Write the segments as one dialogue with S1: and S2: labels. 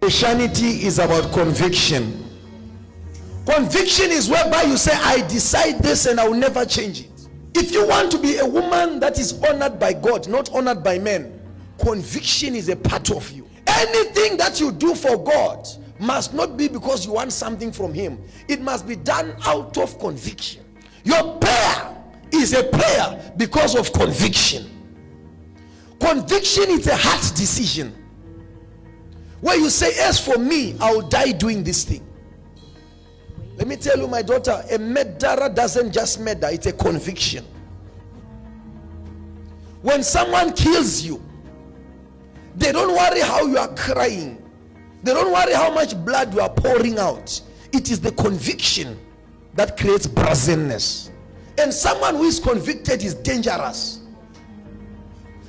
S1: Christianity is about conviction. Conviction is whereby you say, I decide this and I will never change it. If you want to be a woman that is honored by God, not honored by men, conviction is a part of you. Anything that you do for God must not be because you want something from him. It must be done out of conviction. Your prayer is a prayer because of conviction. Conviction is a heart decision where you say, as for me, I will die doing this thing. Let me tell you, my daughter, a murderer doesn't just murder, it's a conviction. When someone kills you, they don't worry how you are crying. They don't worry how much blood you are pouring out. It is the conviction that creates brazenness. And someone who is convicted is dangerous.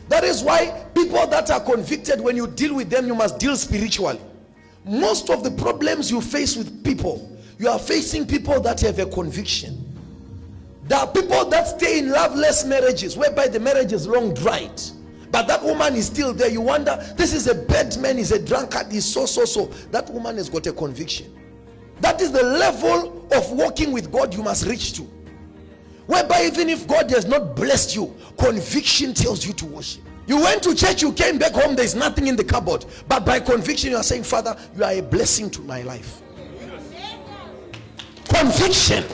S1: That is why people that are convicted, when you deal with them, you must deal spiritually. Most of the problems you face with people, you are facing people that have a conviction. There are people that stay in loveless marriages whereby the marriage is long dried, but that woman is still there. You wonder, this is a bad man, he's a drunkard, he's so. That woman has got a conviction. That is the level of walking with God you must reach to, whereby even if God has not blessed you, conviction tells you to worship. You went to church, you came back home, there's nothing in the cupboard, but by conviction you are saying, Father, you are a blessing to my life. Conviction.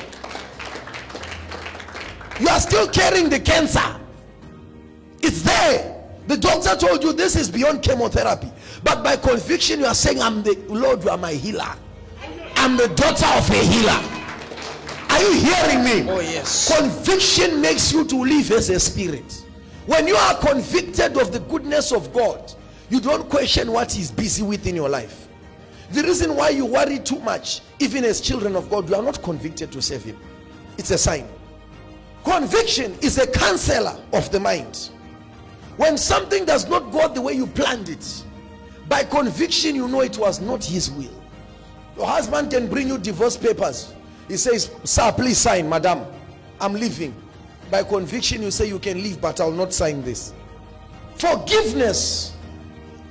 S1: You are still carrying the cancer. It's there. The doctor told you this is beyond chemotherapy, but by conviction you are saying, I'm the Lord, you are my healer. I'm the daughter of a healer. Are you hearing me?
S2: Oh yes.
S1: Conviction makes you to live as a spirit. When you are convicted of the goodness of God, you don't question what he's busy with in your life. The reason why you worry too much, even as children of God, you are not convicted to save him. It's a sign. Conviction is a counselor of the mind. When something does not go the way you planned it, by conviction you know it was not his will. Your husband can bring you divorce papers. He says, sir, please sign. Madam, I'm leaving. By conviction you say, you can leave, but I'll not sign this. Forgiveness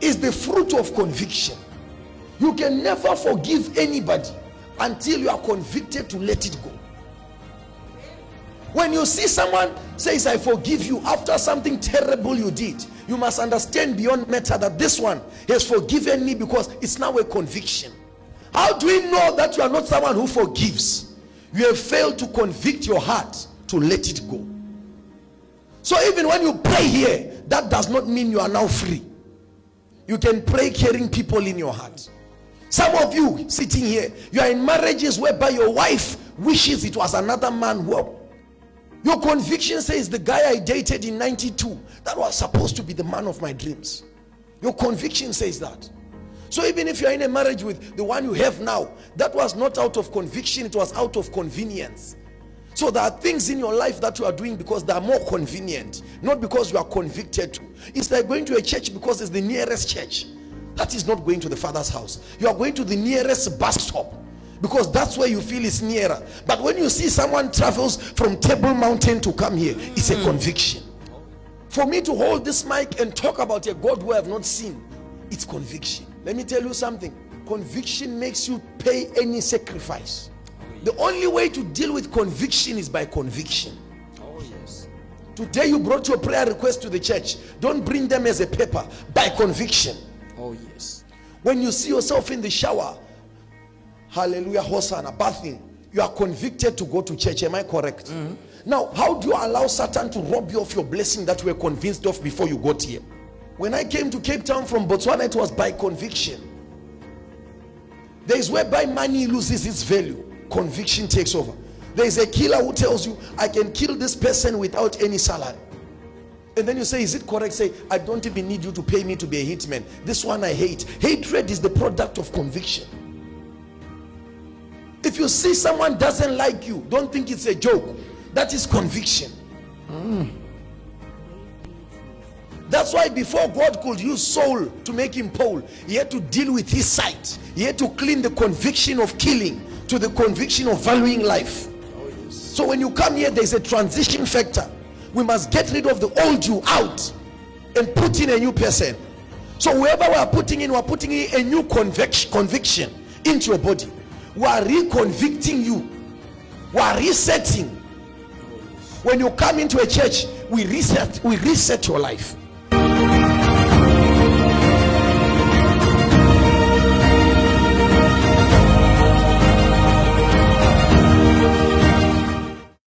S1: is the fruit of conviction. You can never forgive anybody until you are convicted to let it go. When you see someone says, I forgive you after something terrible you did, you must understand beyond matter that this one has forgiven me because it's now a conviction. How do we know that you are not someone who forgives? You have failed to convict your heart to let it go. So even when you pray here, that does not mean you are now free. You can pray carrying people in your heart. Some of you sitting here, you are in marriages whereby your wife wishes it was another man who, your conviction says, the guy I dated in 92, that was supposed to be the man of my dreams. Your conviction says that. So even if you are in a marriage with the one you have now, that was not out of conviction, it was out of convenience. So there are things in your life that you are doing because they are more convenient, not because you are convicted to. It's like going to a church because it's the nearest church. That is not going to the Father's house. You are going to the nearest bus stop because that's where you feel it's nearer. But when you see someone travels from Table Mountain to come here, it's a conviction. For me to hold this mic and talk about a God who I have not seen, it's conviction. Let me tell you something. Conviction makes you pay any sacrifice. The only way to deal with conviction is by conviction.
S2: Oh yes.
S1: Today you brought your prayer request to the church. Don't bring them as a paper. By conviction.
S2: Oh yes.
S1: When you see yourself in the shower, hallelujah, Hosanna, bathing, you are convicted to go to church. Am I correct? Mm-hmm. Now, how do you allow Satan to rob you of your blessing that you were convinced of before you got here? When I came to Cape Town from Botswana, it was by conviction. There is whereby money loses its value. Conviction takes over. There is a killer who tells you, I can kill this person without any salary. And then you say, is it correct? Say, I don't even need you to pay me to be a hitman. This one I hate. Hatred is the product of conviction. If you see someone doesn't like you, don't think it's a joke. That is conviction. That's why before God could use Saul to make him Paul, he had to deal with his sight. He had to clean the conviction of killing to the conviction of valuing life.
S2: Oh, yes.
S1: So when you come here, there's a transition factor. We must get rid of the old you out and put in a new person. So whoever we are putting in, a new conviction into your body. We are reconvicting you. We are resetting. When you come into a church, we reset your life.